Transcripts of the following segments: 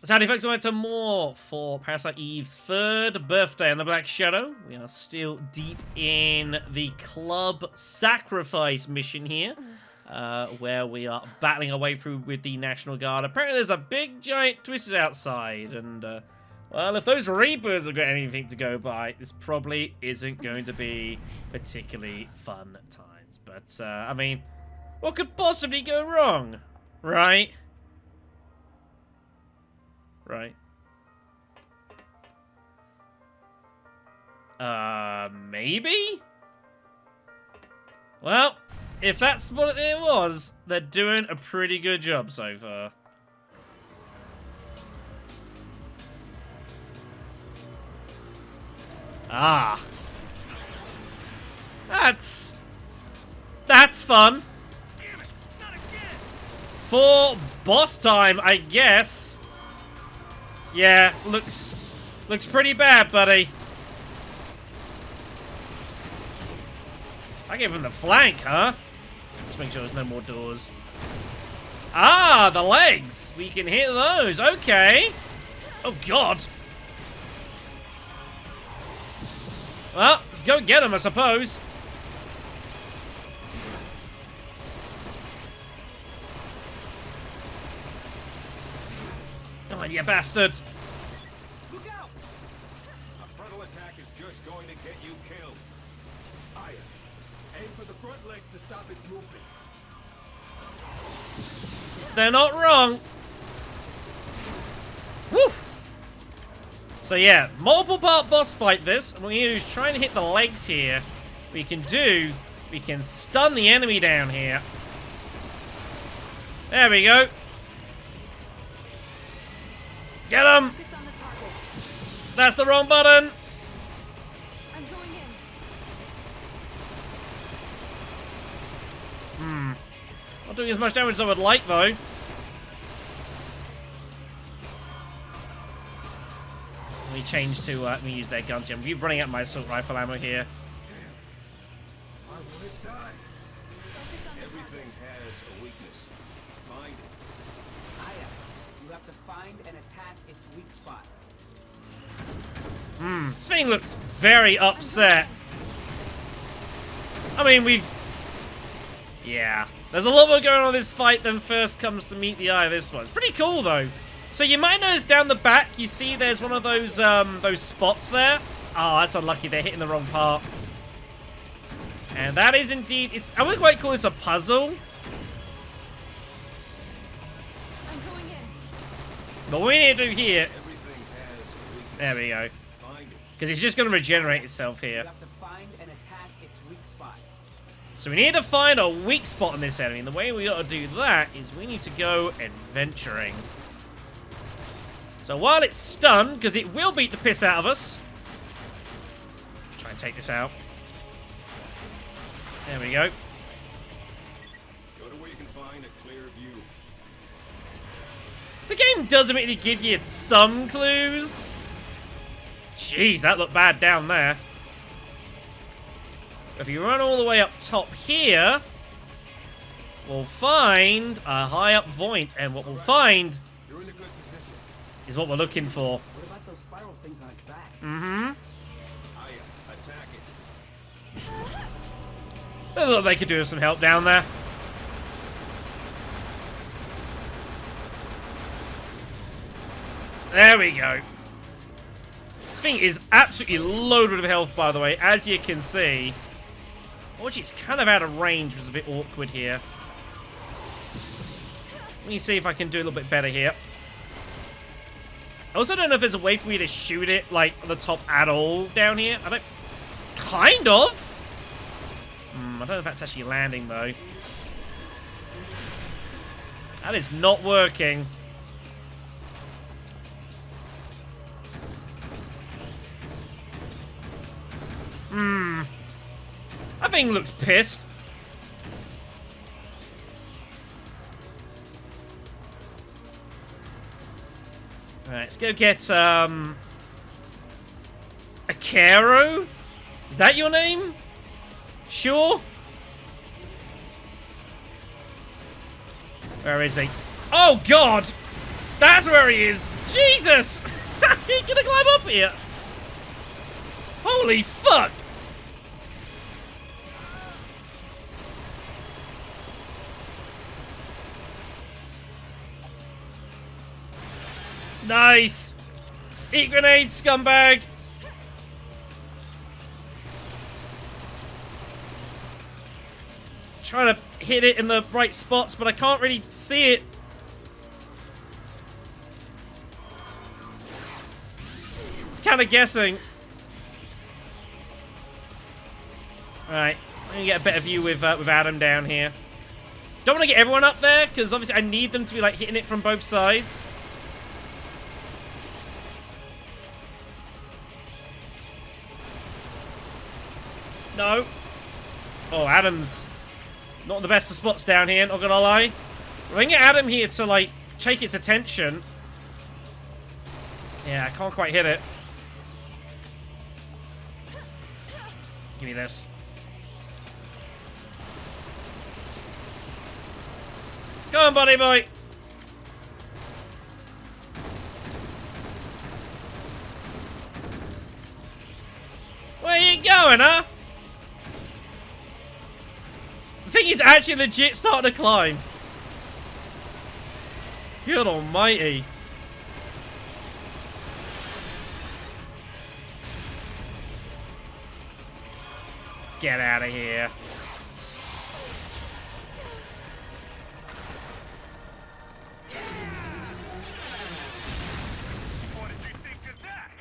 Howdy folks, welcome to more for Parasite Eve's 3rd birthday on the Black Shadow. We are still deep in the club sacrifice mission here, where we are battling our way through with the National Guard. Apparently there's a big giant twist outside, and well, if those Reapers have got anything to go by, this probably isn't going to be particularly fun times. But, I mean, what could possibly go wrong, right? Right. Maybe? Well, if that's what it was, they're doing a pretty good job so far. Ah. That's fun. For boss time, I guess. Yeah, looks pretty bad, buddy. I gave him the flank, huh? Just make sure there's no more doors. Ah, the legs. We can hit those. Okay. Oh, God. Well, let's go get him, I suppose. Come on, you bastard. Look out! A frontal attack is just going to get you killed. Aya, aim for the front legs to stop its movement. They're not wrong. Woo! So yeah, multiple part boss fight this. And what we're going to do is try and hit the legs here. We can stun the enemy down here. There we go. Get him! That's the wrong button. I'm going in. Not doing as much damage as I would like, though. Let me change to, let me use their guns here. I'm running out my assault rifle ammo here. I want to die. Everything has a weakness. Find it. Aya, you have to find and attack its weak spot. This thing looks very upset. I mean, yeah. There's a lot more going on in this fight than first comes to meet the eye of this one. It's pretty cool, though. So you might notice down the back, you see there's one of those spots there. Oh, that's unlucky. They're hitting the wrong part. And that is indeed, I wouldn't quite call this a puzzle. I'm going in. But what we need to do here, Everything has a weakness. there we go. Find it. Because it's just going to regenerate itself You here. have to find and attack its weak spot. So we need to find a weak spot on this enemy. And the way we got to do that is we need to go adventuring. So while it's stunned, because it will beat the piss out of us. Try and take this out. There we go. Go to where you can find a clear view. The game does admittedly give you some clues. Jeez, that looked bad down there. If you run all the way up top here, we'll find a high up point. And what we'll find You're in a good position. is what we're looking for. What about those spiral things on its back? Mm-hmm. Aya, attack it. I thought they could do with some help down there. There we go. This thing is absolutely loaded with health, by the way, as you can see. Watch, it's kind of out of range, which is a bit awkward here. Let me see if I can do a little bit better here. I also don't know if there's a way for me to shoot it, like, on the top at all down here. I don't... Kind of? I don't know if that's actually landing, though. That is not working. That thing looks pissed. Alright, let's go get, a Caro? Is that your name? Sure. Where is he? Oh, God! That's where he is! Jesus! He's gonna climb up here! Holy fuck! Nice! Eat grenade, scumbag! Trying to hit it in the right spots, but I can't really see it. It's kind of guessing. Alright, I'm gonna get a better view with Adam down here. Don't want to get everyone up there, because obviously I need them to be like hitting it from both sides. No. Oh, Adam's not the best of spots down here, not gonna lie. We're gonna get Adam here to, like, take its attention. Yeah, I can't quite hit it. Give me this. Go on, buddy boy. Where you going, huh? I think he's actually legit starting to climb. Good almighty. Get out of here. What did you think of that?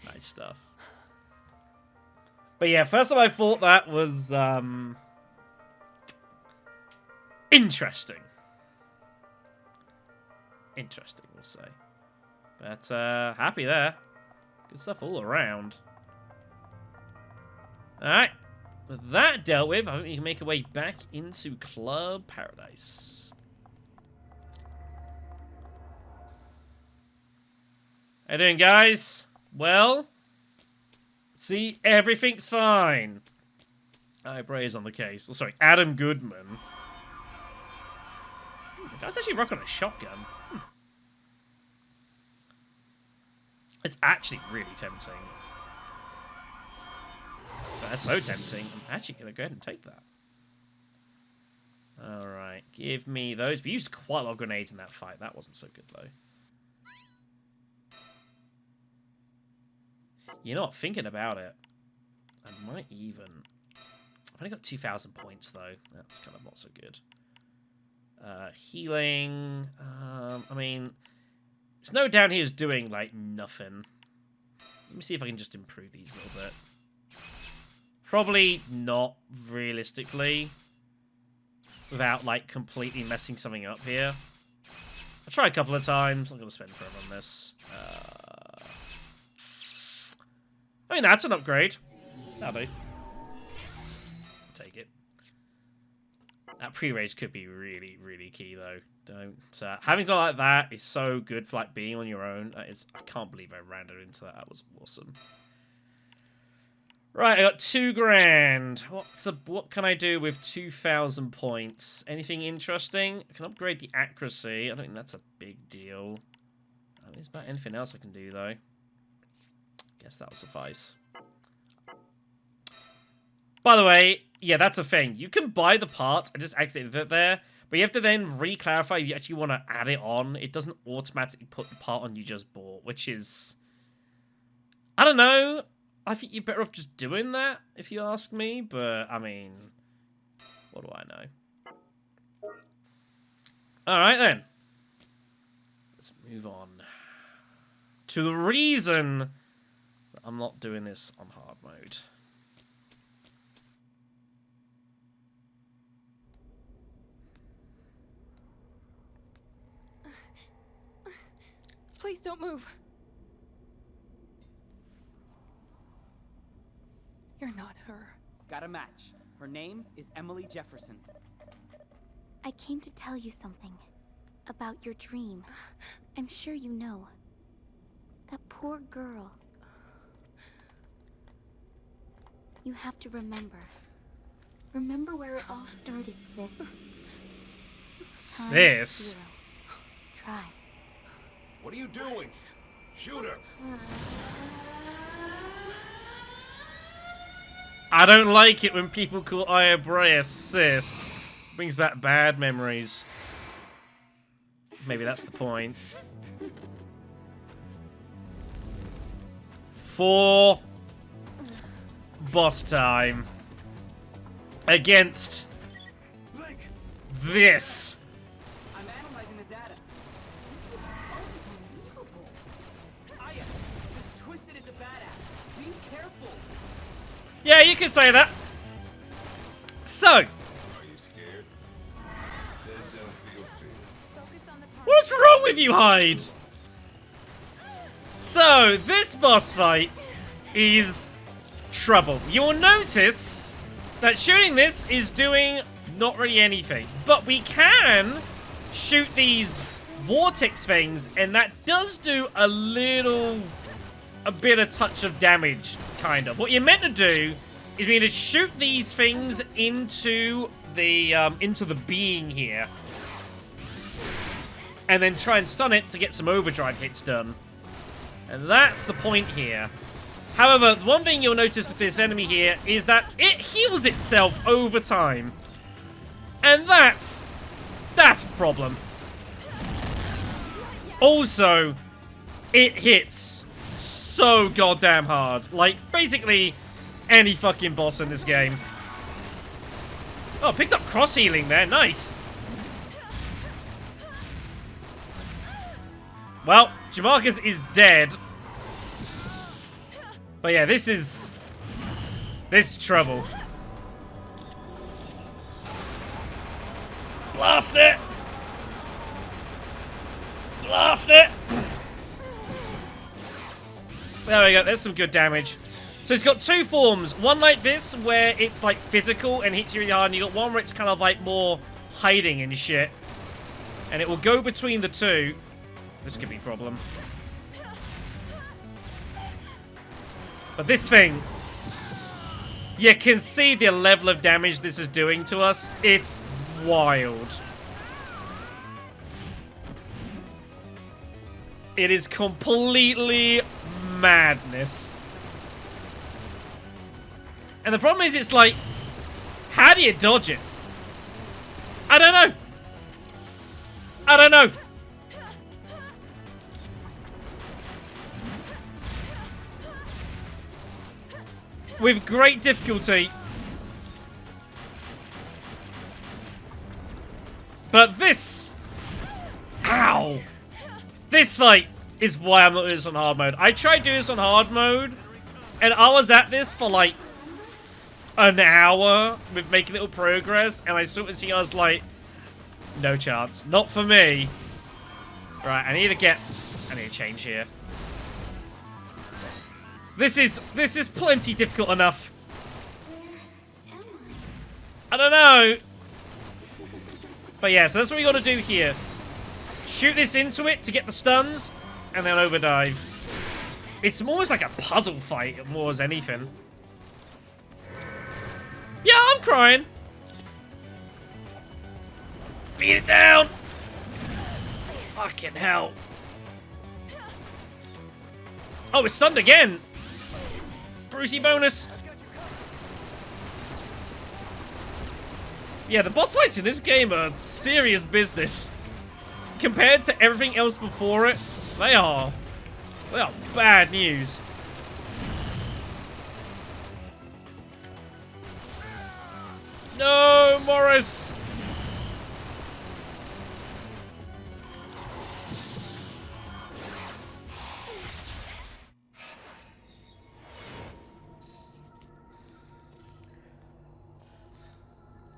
Nice stuff. But yeah, first time I thought that was interesting. Interesting, we'll say. But happy there. Good stuff all around. Alright. With that dealt with, I think we can make our way back into Club Paradise. How you doing, guys? Well, see, everything's fine. Braze on the case. Oh, sorry, Adam Goodman. The guy's actually rocking a shotgun. It's actually really tempting. That's so tempting. I'm actually going to go ahead and take that. Alright, give me those. We used quite a lot of grenades in that fight. That wasn't so good, though. You know what? Thinking about it, I might even... I've only got 2,000 points, though. That's kind of not so good. Healing... I mean... Snow down here is doing, like, nothing. Let me see if I can just improve these a little bit. Probably not, realistically. Without, like, completely messing something up here. I'll try a couple of times. I'm going to spend forever on this. I mean, that's an upgrade. That'll do. Take it. That pre-raise could be really, really key, though. Don't. Having something like that is so good for, like, being on your own. That is, I can't believe I ran it into that. That was awesome. Right, I got 2 grand. What can I do with 2,000 points? Anything interesting? I can upgrade the accuracy. I don't think that's a big deal. Is there anything else I can do, though? Guess that'll suffice. By the way, yeah, that's a thing. You can buy the part. I just accidentally did it there. But you have to then re-clarify you actually want to add it on. It doesn't automatically put the part on you just bought, which is... I don't know. I think you're better off just doing that, if you ask me. But, I mean, what do I know? Alright, then. Let's move on to the reason that I'm not doing this on hard mode. Please don't move. You're not her. Got a match. Her name is Emily Jefferson. I came to tell you something about your dream. I'm sure you know. That poor girl. You have to remember. Remember where it all started, sis. Sis? try. What are you doing? Shoot her! I don't like it when people call Aya Brea sis. Brings back bad memories. Maybe that's the point. For boss time. Against Blink! this. I'm analyzing the data. This is unbelievable. Aya, this Twisted is a badass. Be careful. Yeah, you could say that. So, Are you scared? Then don't feel fear. Focus on the target. what's wrong with you, Hyde? So, this boss fight is trouble. You'll notice that shooting this is doing not really anything. But we can shoot these vortex things, and that does do a bit of touch of damage, kind of. What you're meant to do is you need to shoot these things into the being here. And then try and stun it to get some overdrive hits done. And that's the point here. However, the one thing you'll notice with this enemy here is that it heals itself over time. And that's a problem. Also, it hits so goddamn hard. Like, basically, any fucking boss in this game. Oh, picked up cross healing there. Nice. Well, Jamarcus is dead. But yeah, this is trouble. Blast it! Blast it! There we go, there's some good damage. So it's got two forms. One like this, where it's like physical and hits you really hard, and you got one where it's kind of like more hiding and shit. And it will go between the two. This could be a problem. But this thing, you can see the level of damage this is doing to us. It's wild. It is completely madness. And the problem is, it's like, how do you dodge it? I don't know. I don't know. With great difficulty. But this... Ow! This fight is why I'm not doing this on hard mode. I tried doing this on hard mode, and I was at this for like an hour with making little progress, and I sort of see I was like, no chance. Not for me. Right, I need to change here. This is plenty difficult enough. I don't know. But yeah, so that's what we gotta do here. Shoot this into it to get the stuns, and then overdive. It's more like a puzzle fight more as anything. Yeah, I'm crying. Beat it down. Fucking hell. Oh, it's stunned again. Brucey bonus. Yeah, the boss fights in this game are serious business. Compared to everything else before it, they are bad news. No, Morris.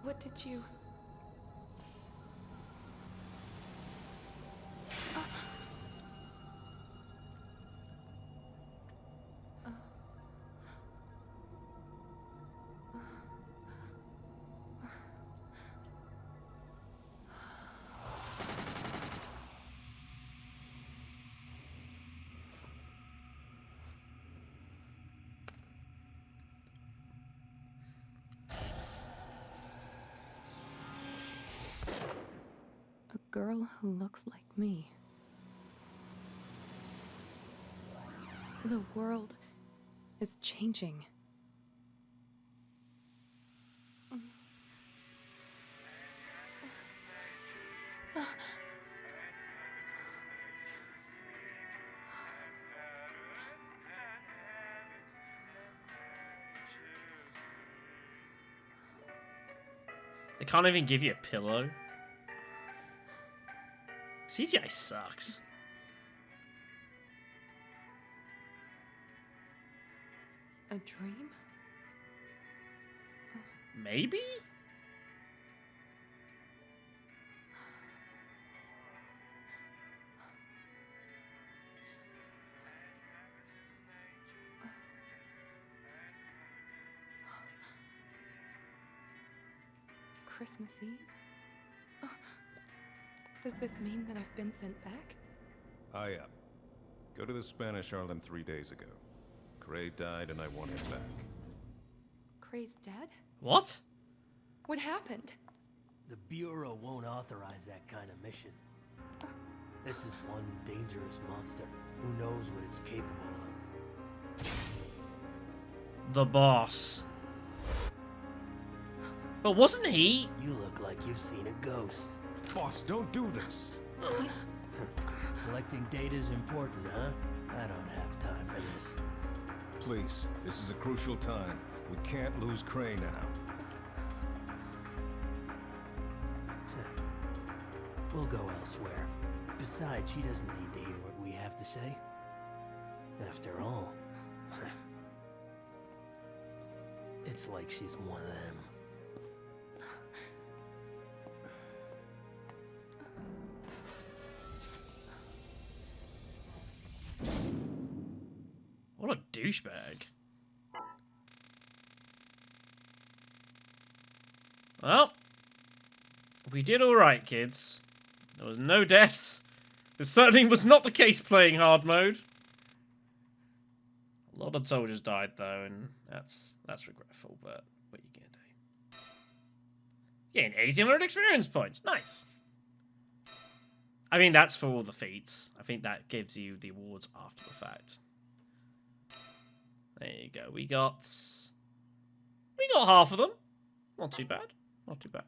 What did you... A girl who looks like me. The world is changing. They can't even give you a pillow. CGI sucks. A dream? Maybe? Christmas Eve? Does this mean that I've been sent back? Aya, go to the Spanish Harlem 3 days ago. Gray died and I want him back. Cray's dead? What? What happened? The Bureau won't authorize that kind of mission. This is one dangerous monster. Who knows what it's capable of? The boss. But wasn't he? You look like you've seen a ghost. Boss, don't do this! Collecting data's important, huh? I don't have time for this. Please, this is a crucial time. We can't lose Cray now. We'll go elsewhere. Besides, she doesn't need to hear what we have to say. After all, it's like she's one of them. What a douchebag. Well, we did alright, kids. There was no deaths. This certainly was not the case playing hard mode. A lot of soldiers died though, and that's regretful, but what are you gonna do? Gained 1800 experience points. Nice. I mean, that's for all the feats. I think that gives you the awards after the fact. There you go. We got half of them. Not too bad. Not too bad.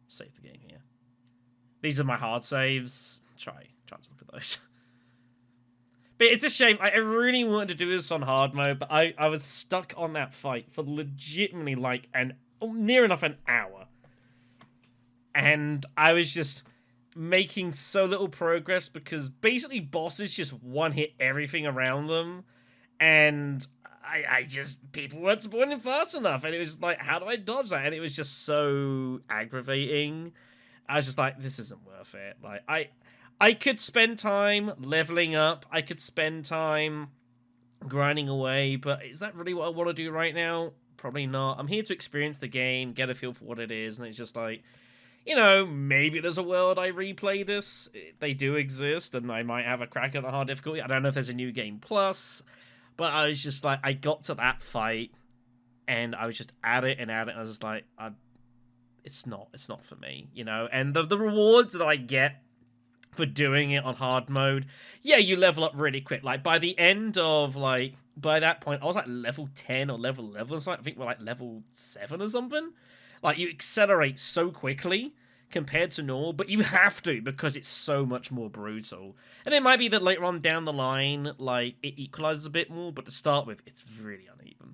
Save the game here. These are my hard saves. Try to look at those. But it's a shame. I really wanted to do this on hard mode, but I was stuck on that fight for legitimately like near enough an hour. And I was just making so little progress because basically bosses just one-hit everything around them. And I just, people weren't spawning fast enough. And it was just like, how do I dodge that? And it was just so aggravating. I was just like, this isn't worth it. Like, I could spend time leveling up. I could spend time grinding away. But is that really what I want to do right now? Probably not. I'm here to experience the game, get a feel for what it is. And it's just like, you know, maybe there's a world I replay this. They do exist. And I might have a crack at the hard difficulty. I don't know if there's a new game plus. But I was just like, I got to that fight, and I was just at it. And I was just like, it's not for me, you know. And the rewards that I get for doing it on hard mode, yeah, you level up really quick. Like by the end of by that point, I was like level 10 or level 11 or something. I think we're like level 7 or something. Like you accelerate so quickly compared to normal, but you have to because it's so much more brutal. And it might be that later on down the line, like, it equalizes a bit more, but to start with, it's really uneven.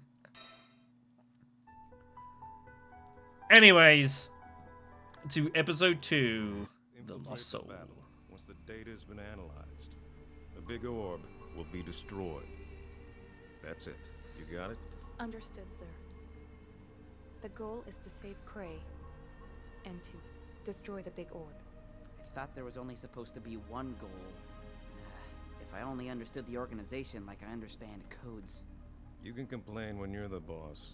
Anyways, to episode 2, The Lost Soul. Battle. Once the data has been analyzed, the big orb will be destroyed. That's it. You got it? Understood, sir. The goal is to save Cray and to destroy the big orb. I thought there was only supposed to be one goal. If I only understood the organization like I understand codes. You can complain when you're the boss.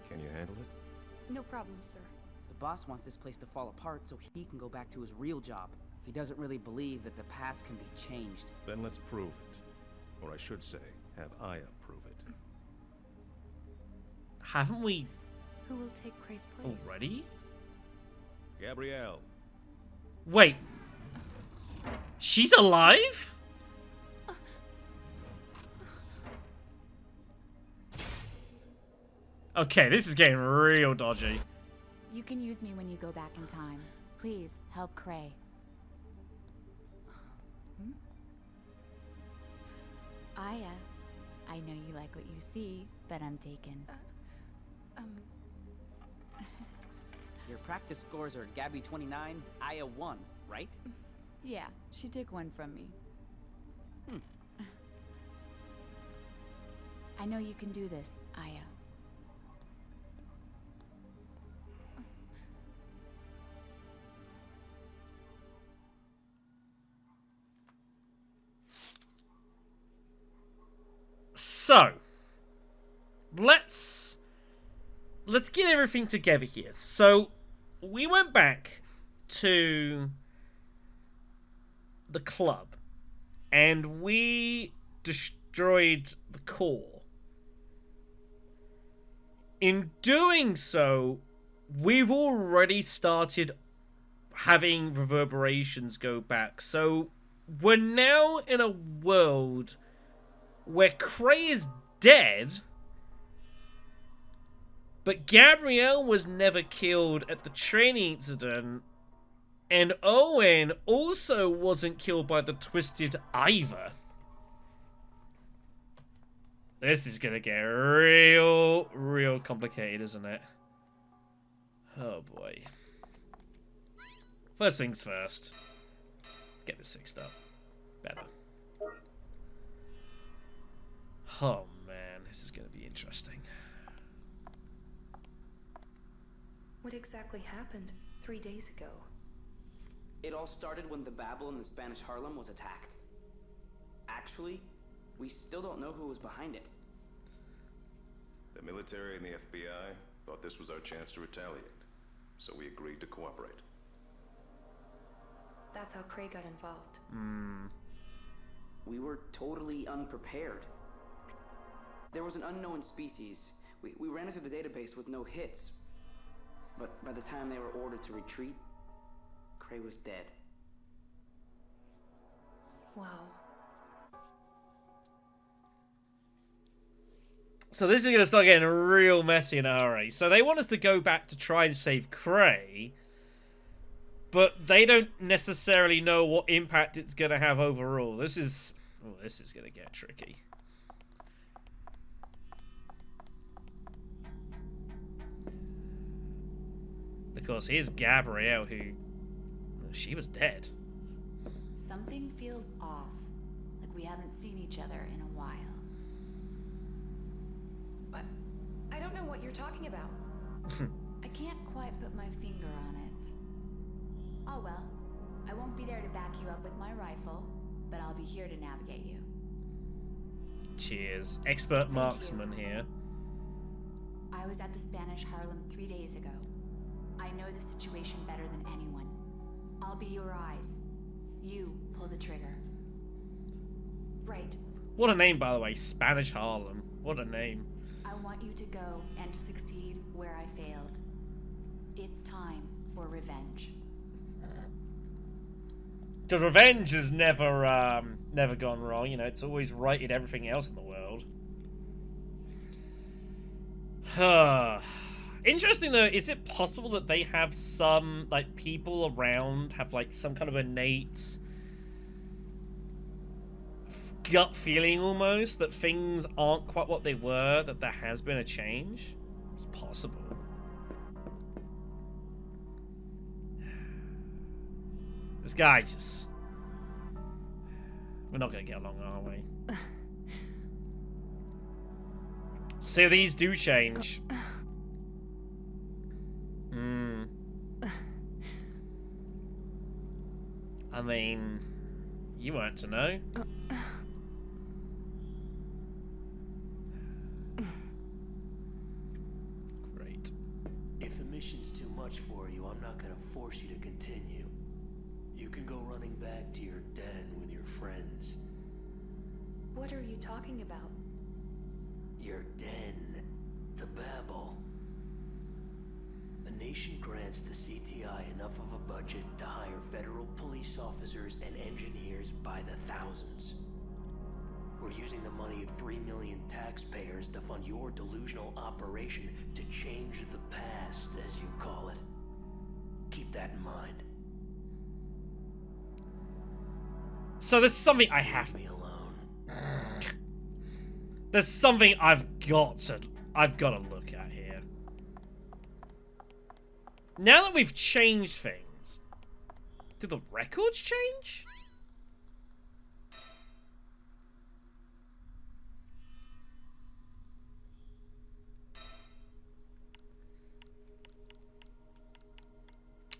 Can you handle it? No problem, sir. The boss wants this place to fall apart so he can go back to his real job. He doesn't really believe that the past can be changed. Then let's prove it. Or I should say, have Aya prove it. Haven't we Who will take Cray's place? already? Gabrielle. Wait. She's alive? Okay, this is getting real dodgy. You can use me when you go back in time. Please, help Cray. Aya, I know you like what you see, but I'm taken. Your practice scores are Gabby-29, Aya-1, right? Yeah, she took one from me. I know you can do this, Aya. So, let's get everything together here. So, we went back to the club, and we destroyed the core. In doing so, we've already started having reverberations go back. So, we're now in a world where Cray is dead, but Gabrielle was never killed at the training incident, and Owen also wasn't killed by the Twisted either. This is gonna get real complicated, isn't it? Oh boy. First things first. Let's get this fixed up. Better. Oh man, this is gonna be interesting. What exactly happened 3 days ago? It all started when the Babel in the Spanish Harlem was attacked. Actually, we still don't know who was behind it. The military and the FBI thought this was our chance to retaliate, so we agreed to cooperate. That's how Cray got involved. We were totally unprepared. There was an unknown species. We ran it through the database with no hits. But by the time they were ordered to retreat, Cray was dead. Wow. So this is going to start getting real messy in a hurry. So they want us to go back to try and save Cray, but they don't necessarily know what impact it's going to have overall. This is going to get tricky. Of course, here's Gabrielle, who... she was dead. Something feels off, like we haven't seen each other in a while. I don't know what you're talking about. I can't quite put my finger on it. Oh well, I won't be there to back you up with my rifle, but I'll be here to navigate you. Cheers. Expert marksman here. I was at the Spanish Harlem 3 days ago. I know the situation better than anyone. I'll be your eyes. You pull the trigger. Right. What a name, by the way. Spanish Harlem. What a name. I want you to go and succeed where I failed. It's time for revenge. Because revenge has never gone wrong. You know, it's always righted everything else in the world. Interesting though, is it possible that they have some, like, people around have, like, some kind of innate gut feeling almost that things aren't quite what they were, that there has been a change? It's possible. This guy just... we're not gonna get along, are we? So these do change. I mean, you weren't to know. Great. If the mission's too much for you, I'm not gonna force you to continue. You can go running back to your den with your friends. What are you talking about? Your den. The Babel. The nation grants the CTI enough of a budget to hire federal police officers and engineers by the thousands. We're using the money of 3 million taxpayers to fund your delusional operation to change the past, as you call it. Keep that in mind. So there's something I have. Leave me alone. There's something I've got to look at here. Now that we've changed things, did the records change?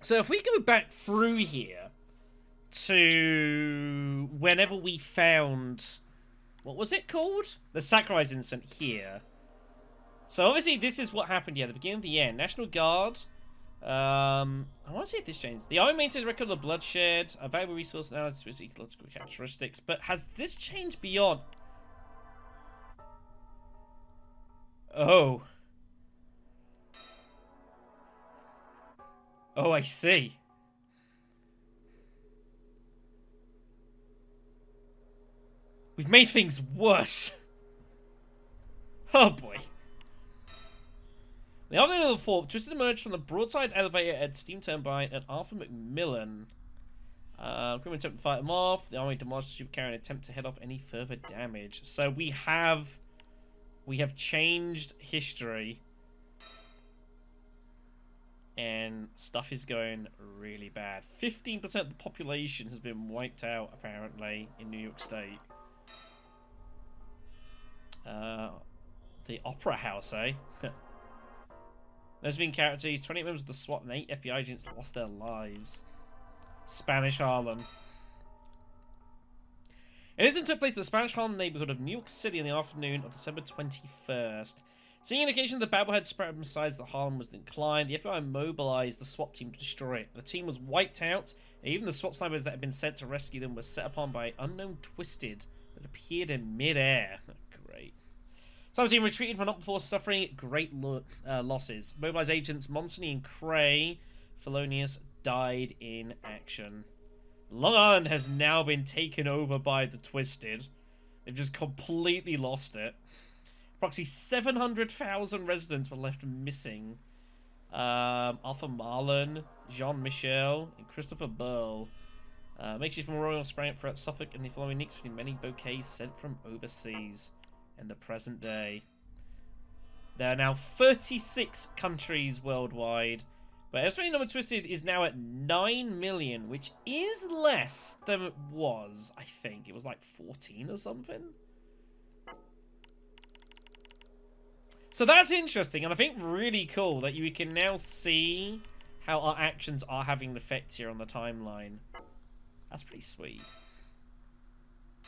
So if we go back through here to whenever we found, what was it called? The sacrifice incident here. So obviously this is what happened here, the beginning of the end. National Guard. I want to see if this changed. The Army maintains a record of the bloodshed, a valuable resource analysis with ecological characteristics. But has this changed beyond? Oh. Oh, I see. We've made things worse. Oh boy. The afternoon of the 4th, Twisted emerged from the broadside elevator at Steam Turbine at Arthur Macmillan. Crewmen attempt to fight them off. The Army demolished the supercarrier in an attempt to head off any further damage. So we have changed history. And stuff is going really bad. 15% of the population has been wiped out, apparently, in New York State. The Opera House, eh? Those being characters, 28 members of the SWAT and 8 FBI agents lost their lives. Spanish Harlem. An incident took place in the Spanish Harlem neighborhood of New York City in the afternoon of December 21st. Seeing indications that the Babel had spread besides the Harlem was declined, the FBI mobilized the SWAT team to destroy it. The team was wiped out, and even the SWAT snipers that had been sent to rescue them were set upon by unknown Twisted that appeared in mid-air. Great. Some team retreated but not before suffering great losses. Mobilized agents Monsignor and Cray Felonious died in action. Long Island has now been taken over by the Twisted. They've just completely lost it. Approximately 700,000 residents were left missing. Arthur Marlin, Jean-Michel, and Christopher Burl. Makeshift memorial sprang up throughout Suffolk in the following weeks between many bouquets sent from overseas in the present day. There are now 36 countries worldwide. But estimated number Twisted is now at 9 million, which is less than it was, I think. It was like 14 or something. So that's interesting, and I think really cool that you can now see how our actions are having the effect here on the timeline. That's pretty sweet.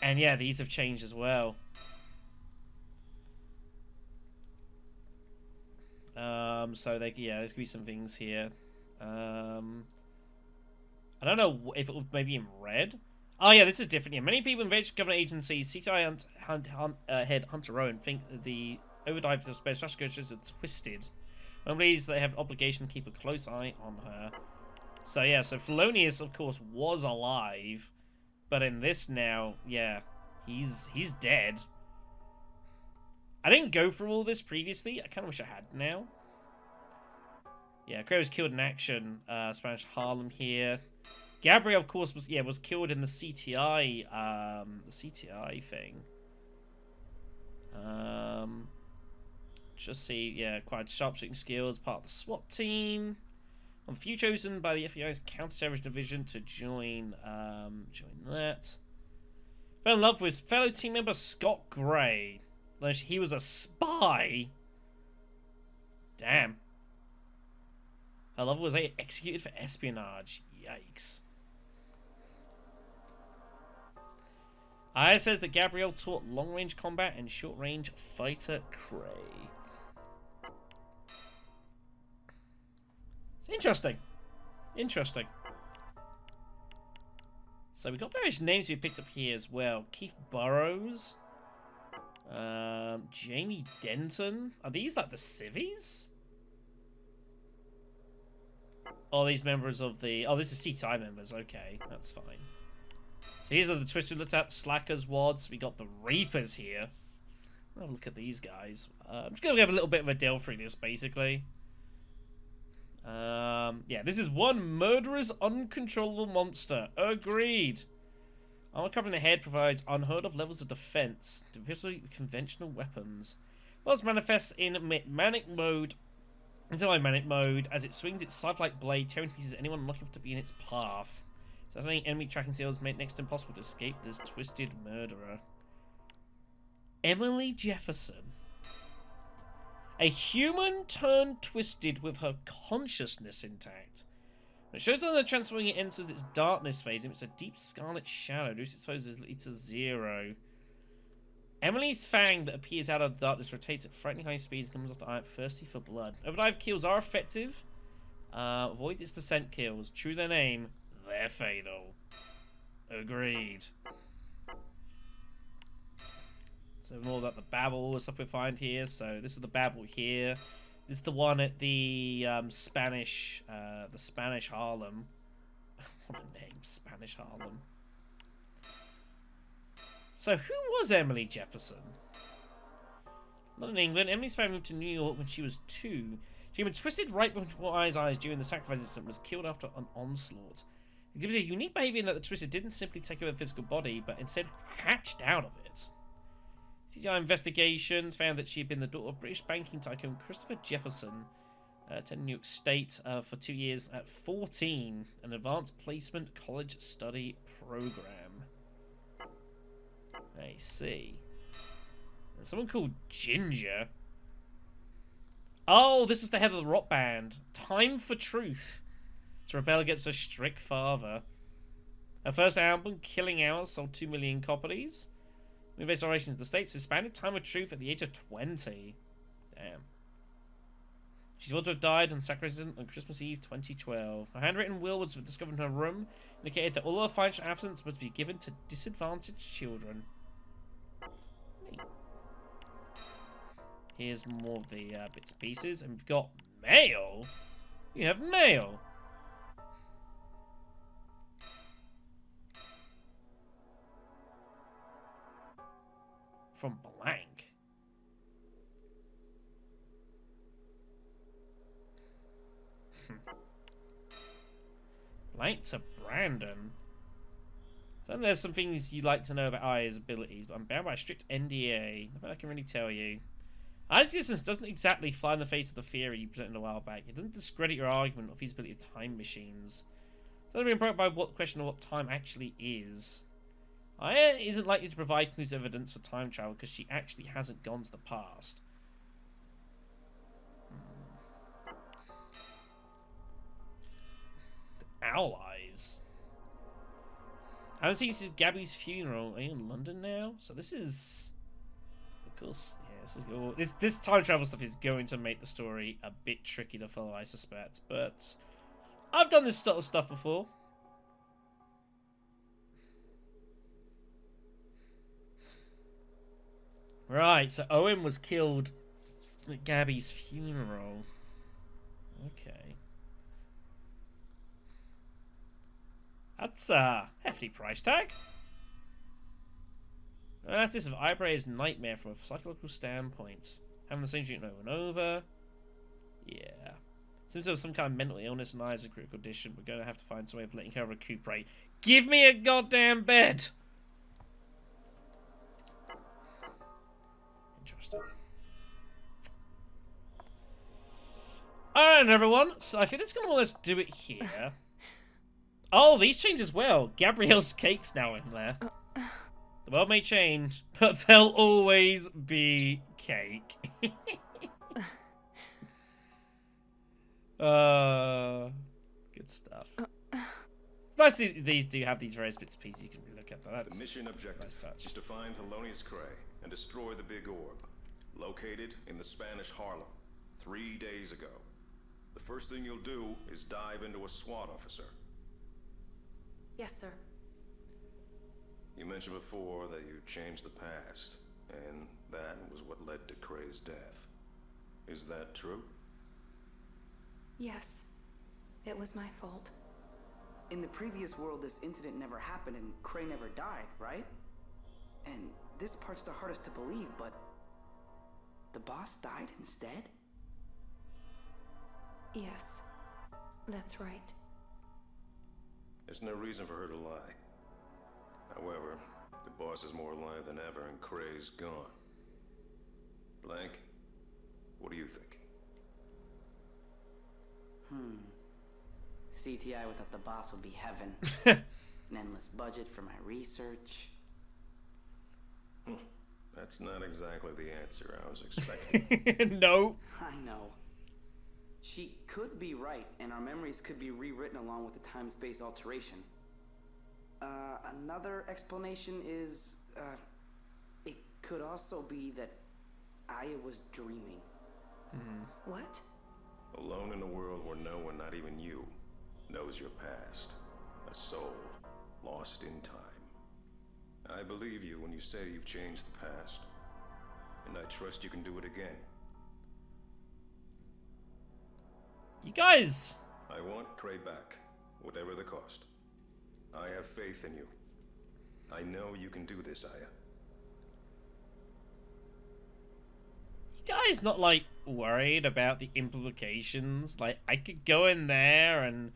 And yeah, these have changed as well. So there could be some things here. I don't know if it would maybe in red. Oh yeah, this is different. Yeah, many people in various government agencies, CTI head Hunter Owen, think that the overdrive of space flash coaches are Twisted. One believes they have obligation to keep a close eye on her. So yeah, so Felonious of course was alive, but in this now, yeah, he's dead. I didn't go through all this previously. I kind of wish I had now. Yeah, Cray was killed in action. Spanish Harlem here. Gabriel, of course, was killed in the CTI thing. Just see, yeah, quite sharpshooting skills, part of the SWAT team. On a few chosen by the FBI's counter-terrorism division to join that. Fell in love with fellow team member Scott Gray. Learned he was a spy. Damn. Her lover was executed for espionage. Yikes. Aya says that Gabrielle taught long-range combat and short-range fighter Cray. It's interesting. Interesting. So we've got various names we picked up here as well. Keith Burrows. Jamie Denton. Are these like the civvies? Oh, these members of the... Oh, this is CTI members. Okay, that's fine. So here's the twist we looked at. Slackers, Wads. We got the Reapers here. Have a look at these guys. I'm just going to have a little bit of a deal through this, basically. Yeah, this is one murderous, uncontrollable monster. Agreed. Armor covering the head provides unheard of levels of defense, typically with conventional weapons. Well, manifests in manic mode, until manic mode, as it swings its scythe-like blade, tearing to pieces anyone looking to be in its path. So any enemy tracking seals make it next to impossible to escape this twisted murderer. Emily Jefferson. A human turned twisted with her consciousness intact. When it shows on the transforming, it enters its darkness phase, emits a deep scarlet shadow, reduces its foes to 0. Emily's fang that appears out of the darkness rotates at frightening high speeds and comes off the eye, thirsty for blood. Overdrive kills are effective. Avoid its descent kills. True to their name, they're fatal. Agreed. So more about the Babel stuff we find here. So this is the Babel here. This is the one at the Spanish Harlem. What a name, Spanish Harlem. So who was Emily Jefferson? Not in England. Emily's family moved to New York when she was 2. She had been twisted right before I's eyes during the sacrifice incident, was killed after an onslaught. Exhibited a unique behavior in that the twisted didn't simply take over the physical body, but instead hatched out of it. CGI investigations found that she had been the daughter of British banking tycoon Christopher Jefferson, attended New York State for 2 years at 14, an advanced placement college study program. I see. There's someone called Ginger. Oh, this is the head of the rock band. Time for Truth. To rebel against her strict father. Her first album, Killing Hours, sold 2 million copies. Moved explorations to the States, suspended Time of Truth at the age of 20. Damn. She's thought to have died on sacrifice on Christmas Eve 2012. Her handwritten will was discovered in her room, indicated that all her financial assets must be given to disadvantaged children. Here's more of the bits and pieces, and we've got mail. You have mail. From Blank. Blank to Brandon. So there's some things you'd like to know about Aya's abilities, but I'm bound by a strict NDA. Nothing I can really tell you. Aya's distance doesn't exactly fly in the face of the theory you presented a while back. It doesn't discredit your argument or feasibility of time machines. It doesn't be important by what question of what time actually is. Aya isn't likely to provide conclusive evidence for time travel because she actually hasn't gone to the past. The Owl Eyes. I haven't seen Gabby's funeral. Are you in London now? So this is, of course, yeah. This time travel stuff is going to make the story a bit tricky to follow, I suspect. But I've done this sort of stuff before. Right, so Owen was killed at Gabby's funeral. Okay. That's a hefty price tag. Analysis of Eyebray's nightmare from a psychological standpoint. Having the same dream over and over. Yeah. Seems to have some kind of mental illness and eyes a critical condition. We're going to have to find some way of letting her recuperate. Give me a goddamn bed! Interesting. Alright, everyone. So I think it's going to let us do it here. Oh, these change as well. Gabrielle's cake's now in there. The world may change, but there'll always be cake. Good stuff. Mostly these do have these various bits and pieces you can look at. That's the mission objective nice is to find Thelonious Cray and destroy the big orb, located in the Spanish Harlem, 3 days ago. The first thing you'll do is dive into a SWAT officer. Yes, sir. You mentioned before that you changed the past, and that was what led to Cray's death. Is that true? Yes. It was my fault. in the previous world, this incident never happened and Cray never died, right? And this part's the hardest to believe, but the boss died instead? Yes, that's right. There's no reason for her to lie. However, the boss is more alive than ever and Cray's gone. Blank, what do you think? CTI without the boss would be heaven. An endless budget for my research. That's not exactly the answer I was expecting. No. I know. She could be right, and our memories could be rewritten along with the time-space alteration. Another explanation is, it could also be that Aya was dreaming. What? Alone in a world where no one, not even you, knows your past. A soul lost in time. I believe you when you say you've changed the past. And I trust you can do it again. You guys! I want Cray back, whatever the cost. I have faith in you. I know you can do this, Aya. You guys not, like, worried about the implications? Like, I could go in there and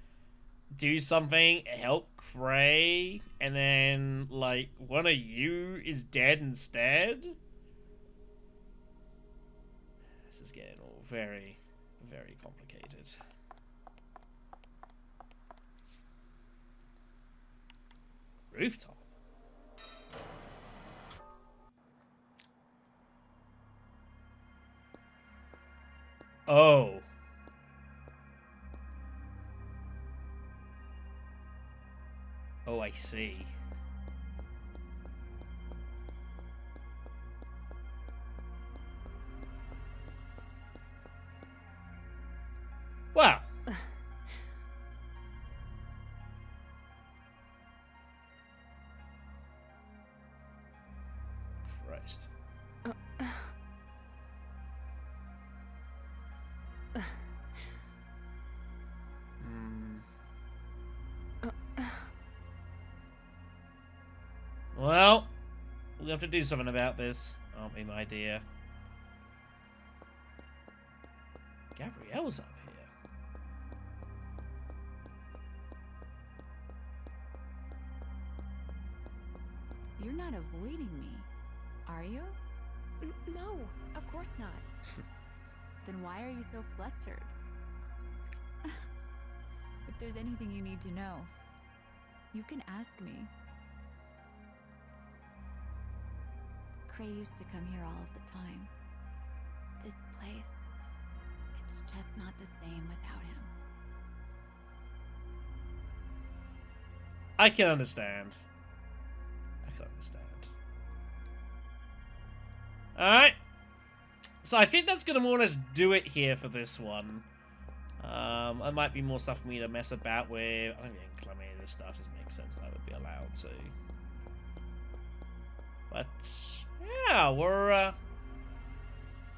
do something, help Cray, and then, like, one of you is dead instead? This is getting all very, very complicated. Rooftop. Oh. Oh, I see. Wow. Christ. Well, we'll have to do something about this, aren't we, my dear? Gabrielle's up here. You're not avoiding me, are you? No, of course not. Then why are you so flustered? If there's anything you need to know, you can ask me. Cray used to come here all of the time. This place, it's just not the same without him. I can understand. I can understand. Alright. So I think that's going to more or less do it here for this one. There might be more stuff for me to mess about with. I don't think any of this stuff doesn't make sense that would be allowed to. But, yeah, we're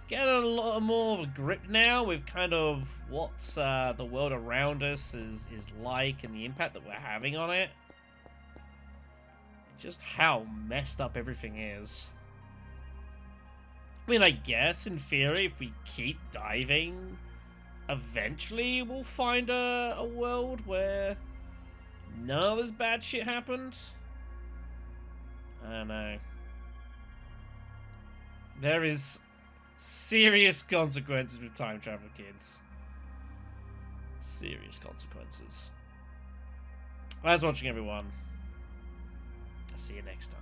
getting a lot more of a grip now with kind of what the world around us is like and the impact that we're having on it. Just how messed up everything is. I mean, I guess, in theory, if we keep diving, eventually we'll find a world where none of this bad shit happened. I don't know. There is serious consequences with time travel, kids. Serious consequences. Thanks for watching, everyone. I'll see you next time.